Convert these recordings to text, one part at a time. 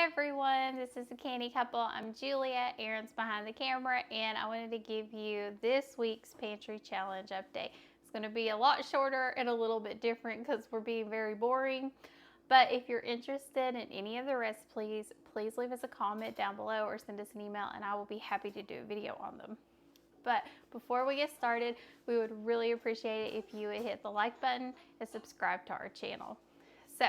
Hi everyone, this is the Canny Couple. I'm Julia, Aaron's behind the camera, and I wanted to give you this week's Pantry Challenge update. It's going to be a lot shorter and a little bit different because we're being very boring. But if you're interested in any of the recipes, please leave us a comment down below or send us an email and I will be happy to do a video on them. But before we get started, we would really appreciate it if you would hit the like button and subscribe to our channel. So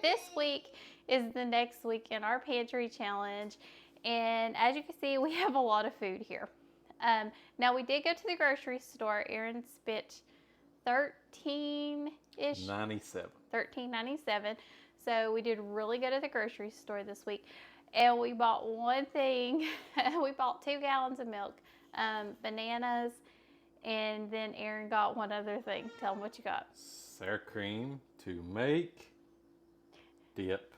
this week is the next week in our pantry challenge, and as you can see, we have a lot of food here. Now we did go to the grocery store. Aaron spent $13-ish. $13.97. So we did really good at the grocery store this week, and we bought one thing. We bought 2 gallons of milk, bananas, and then Aaron got one other thing. Tell him what you got. Sour cream to make dip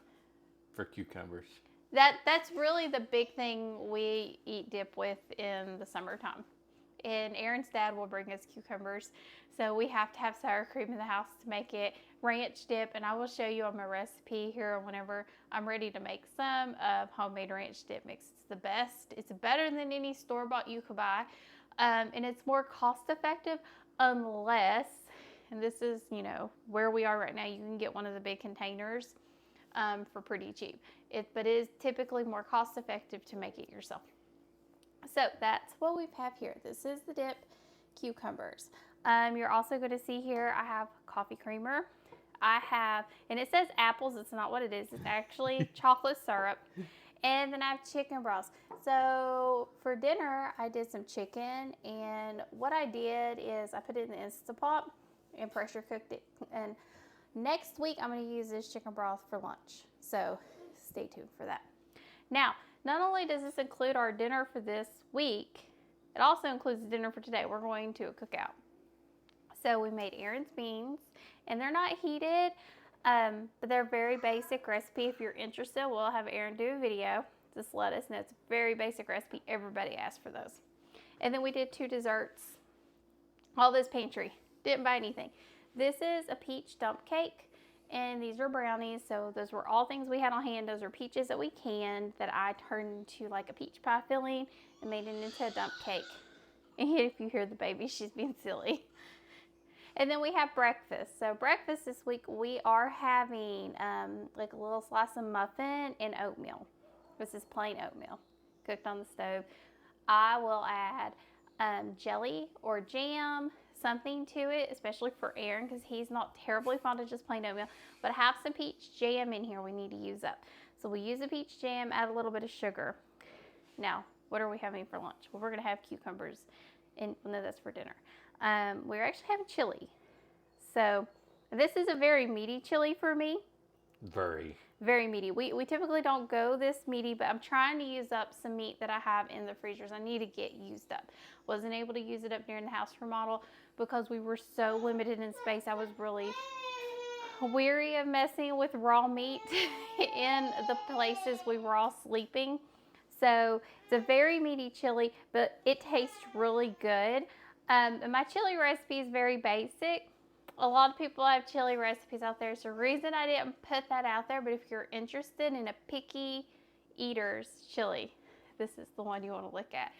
for cucumbers. That's really the big thing we eat dip with in the summertime. And Aaron's dad will bring us cucumbers, so we have to have sour cream in the house to make it. Ranch dip, and I will show you on my recipe here whenever I'm ready to make some of homemade ranch dip mix. It's the best. It's better than any store-bought you could buy, and it's more cost-effective unless, and this is, where we are right now, you can get one of the big containers for pretty cheap. But it is typically more cost effective to make it yourself. So that's what we have here. This is the dip, cucumbers. You're also going to see here I have coffee creamer. I have, and it says apples. It's not what it is. It's actually chocolate syrup. And then I have chicken broth. So for dinner, I did some chicken, and what I did is I put it in the Instant Pot and pressure cooked it. And next week, I'm going to use this chicken broth for lunch, so stay tuned for that. Now, not only does this include our dinner for this week, it also includes the dinner for today. We're going to a cookout. So we made Aaron's beans, and they're not heated, but they're a very basic recipe. If you're interested, we'll have Aaron do a video. Just let us know. It's a very basic recipe. Everybody asked for those. And then we did 2 desserts. All this pantry. Didn't buy anything. This is a peach dump cake, and these are brownies. So those were all things we had on hand. Those are peaches that we canned that I turned into like a peach pie filling and made it into a dump cake. And if you hear the baby, she's being silly. And then we have breakfast. So breakfast this week, we are having like a little slice of muffin and oatmeal. This is plain oatmeal cooked on the stove. I will add jelly or jam, something to it, especially for Aaron because he's not terribly fond of just plain oatmeal, but I have some peach jam in here we need to use up. So we use the peach jam, add a little bit of sugar. Now, what are we having for lunch? Well, we're going to have cucumbers, and no, that's for dinner. We're actually having chili. So this is a very meaty chili for me. Very meaty. We typically don't go this meaty, but I'm trying to use up some meat that I have in the freezers. I need to get used up. Wasn't able to use it up during the house remodel because we were so limited in space. I was really weary of messing with raw meat in the places we were all sleeping. So it's a very meaty chili, but it tastes really good. And my chili recipe is very basic. A lot of people have chili recipes out there. So the reason I didn't put that out there, but if you're interested in a picky eater's chili, this is the one you want to look at.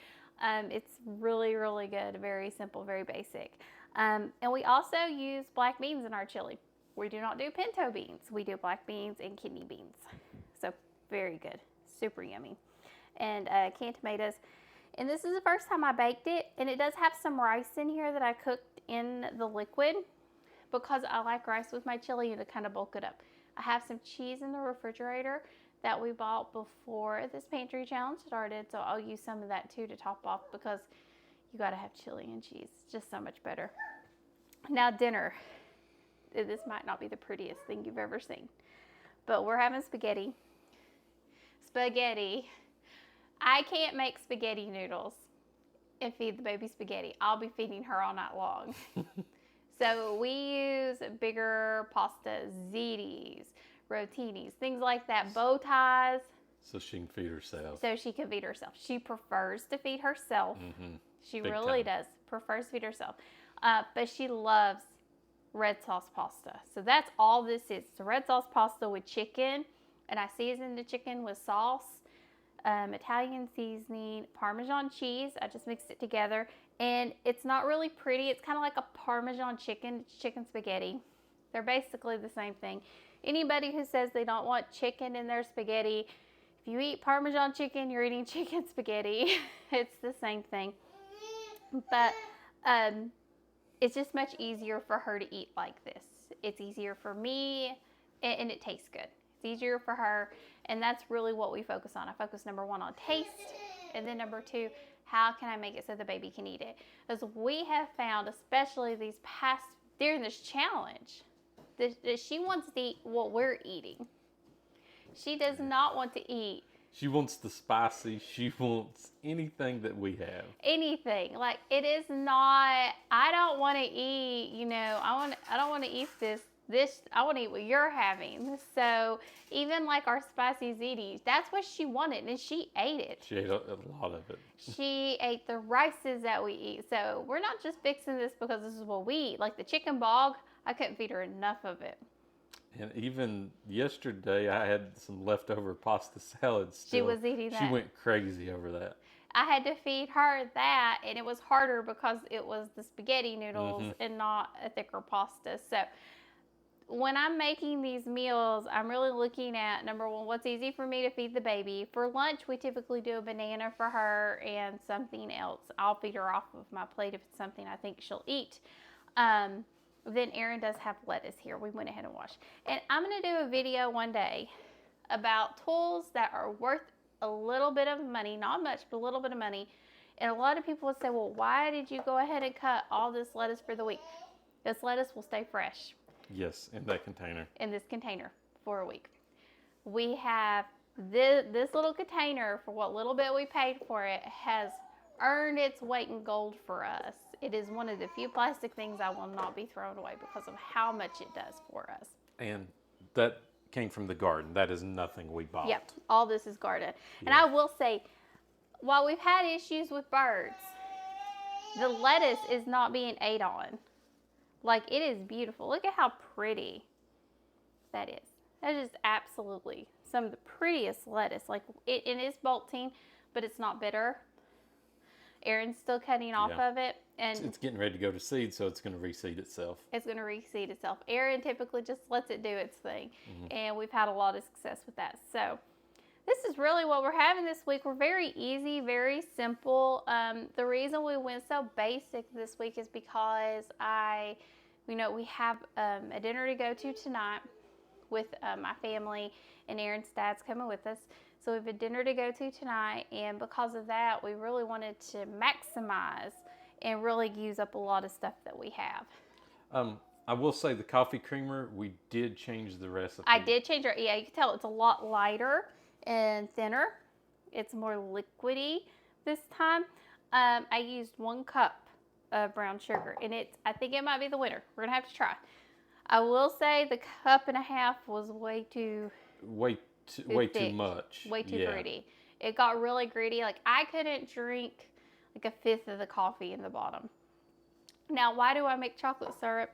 It's really, really good. Very simple, very basic. And we also use black beans in our chili. We do not do pinto beans. We do black beans and kidney beans. So very good. Super yummy. And canned tomatoes. And this is the first time I baked it. And it does have some rice in here that I cooked in the liquid because I like rice with my chili and to kind of bulk it up. I have some cheese in the refrigerator that we bought before this pantry challenge started. So I'll use some of that too to top off because you got to have chili and cheese. It's just so much better. Now dinner. This might not be the prettiest thing you've ever seen, but we're having spaghetti. Spaghetti. I can't make spaghetti noodles and feed the baby spaghetti. I'll be feeding her all night long. So we use bigger pasta, ziti's, rotinis, things like that, bow ties. So she can feed herself. She prefers to feed herself. Mm-hmm. She really does. Prefers to feed herself. But she loves red sauce pasta. So that's all this is. It's a red sauce pasta with chicken and I season the chicken with sauce, Italian seasoning, Parmesan cheese. I just mixed it together, and it's not really pretty. It's kind of like a Parmesan chicken. It's chicken spaghetti. They're basically the same thing. Anybody who says they don't want chicken in their spaghetti, if you eat Parmesan chicken, you're eating chicken spaghetti. It's the same thing. But it's just much easier for her to eat like this. It's easier for me, and it tastes good. It's easier for her, and that's really what we focus on. I focus, number one, on taste, and then number two, how can I make it so the baby can eat it? Because we have found, especially during this challenge, that she wants to eat what we're eating. She does not want to eat. She wants the spicy. She wants anything that we have. Anything. Like, it is not, I don't want to eat, I don't want to eat this, I want to eat what you're having. So, even like our spicy ziti, that's what she wanted, and she ate it. She ate a lot of it. She ate the rices that we eat. So, we're not just fixing this because this is what we eat. Like the chicken bog, I couldn't feed her enough of it. And even yesterday, I had some leftover pasta salad still. She was eating that. She went crazy over that. I had to feed her that, and it was harder because it was the spaghetti noodles and not a thicker pasta. So when I'm making these meals, I'm really looking at, number one, what's easy for me to feed the baby. For lunch, we typically do a banana for her and something else. I'll feed her off of my plate if it's something I think she'll eat. Then Erin does have lettuce here. We went ahead and washed. And I'm going to do a video one day about tools that are worth a little bit of money. Not much, but a little bit of money. And a lot of people would say, well, why did you go ahead and cut all this lettuce for the week? This lettuce will stay fresh. Yes, in that container. In this container for a week. We have this little container, for what little bit we paid for it, has earned its weight in gold for us. It is one of the few plastic things I will not be thrown away because of how much it does for us. And that came from the garden. That is nothing we bought. Yep, all this is garden. Yeah. And I will say, while we've had issues with birds, the lettuce is not being ate on. Like, it is beautiful. Look at how pretty that is. That is absolutely some of the prettiest lettuce. Like, it is bolting, but it's not bitter. Erin's still cutting off of it. And it's getting ready to go to seed, so it's going to reseed itself. It's going to reseed itself. Erin typically just lets it do its thing. And we've had a lot of success with that. So this is really what we're having this week. We're very easy, very simple. The reason we went so basic this week is because we have a dinner to go to tonight with my family, and Erin's dad's coming with us. So we have a dinner to go to tonight, and because of that, we really wanted to maximize and really use up a lot of stuff that we have. I will say the coffee creamer, we did change the recipe. I did change it. Yeah, you can tell it's a lot lighter and thinner. It's more liquidy this time. I used 1 cup of brown sugar, and I think it might be the winner. We're gonna have to try. I will say the 1.5 cups was way too too much. Way too gritty. It got really gritty. Like, I couldn't drink like 1/5 of the coffee in the bottom. Now, why do I make chocolate syrup?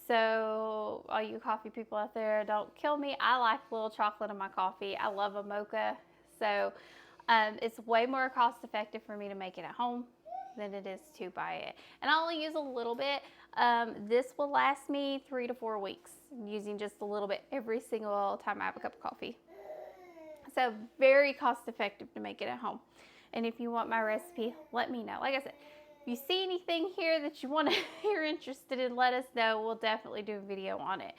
So, all you coffee people out there, don't kill me. I like a little chocolate in my coffee. I love a mocha. So, it's way more cost effective for me to make it at home than it is to buy it. And I only use a little bit. This will last me 3 to 4 weeks, using just a little bit every single time I have a cup of coffee. So very cost effective to make it at home. And if you want my recipe, let me know. Like I said, if you see anything here that you're interested in, let us know. We'll definitely do a video on it.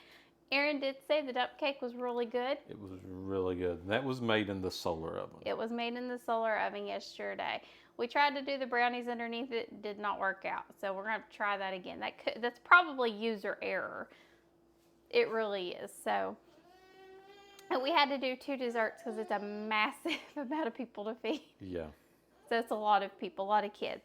Erin did say the dump cake was really good. It was really good. And that was made in the solar oven. It was made in the solar oven yesterday. We tried to do the brownies underneath it. Did not work out. So we're going to try that again. That's probably user error. It really is. So, and we had to do 2 desserts because it's a massive amount of people to feed. Yeah. So it's a lot of people, a lot of kids.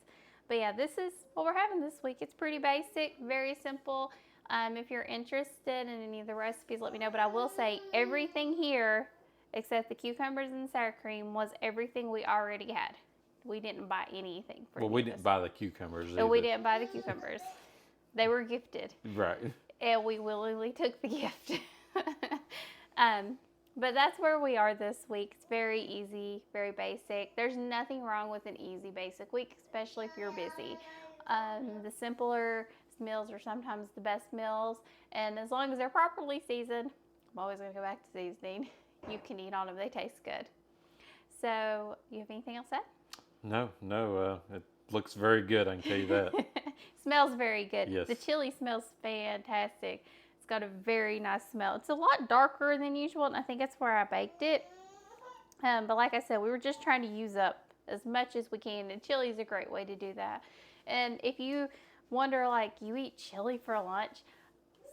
But yeah, this is what we're having this week. It's pretty basic, very simple. If you're interested in any of the recipes, let me know. But I will say everything here, except the cucumbers and sour cream, was everything we already had. We didn't buy anything for we didn't buy the cucumbers either. And we didn't buy the cucumbers. They were gifted. Right. And we willingly took the gift. But that's where we are this week. It's very easy, very basic. There's nothing wrong with an easy, basic week, especially if you're busy. The simpler meals are sometimes the best meals, and as long as they're properly seasoned, I'm always going to go back to seasoning. You can eat on them; they taste good. So, you have anything else to add? No. It looks very good. I can tell you that. Smells very good. Yes. The chili smells fantastic. It's got a very nice smell. It's a lot darker than usual, and I think that's where I baked it. But like I said, we were just trying to use up as much as we can, and chili is a great way to do that. And if you wonder, like, you eat chili for lunch,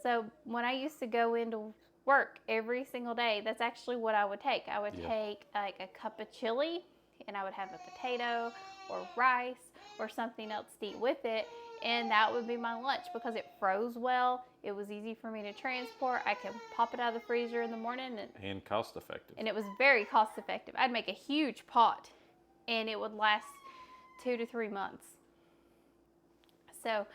so when I used to go into work every single day, that's actually what I would take. I would take like a cup of chili, and I would have a potato or rice or something else to eat with it, and that would be my lunch because it froze well. It was easy for me to transport. I could pop it out of the freezer in the morning, And cost effective. and it was very cost effective. I'd make a huge pot, and it would last 2 to 3 months. So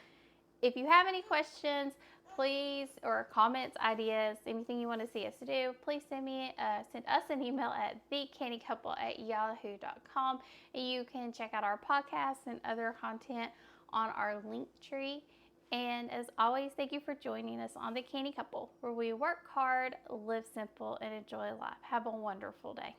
if you have any questions, please, or comments, ideas, anything you want to see us do, please send us an email at thecannycouple@yahoo.com. And you can check out our podcasts and other content on our link tree. And as always, thank you for joining us on The Canny Couple, where we work hard, live simple, and enjoy life. Have a wonderful day.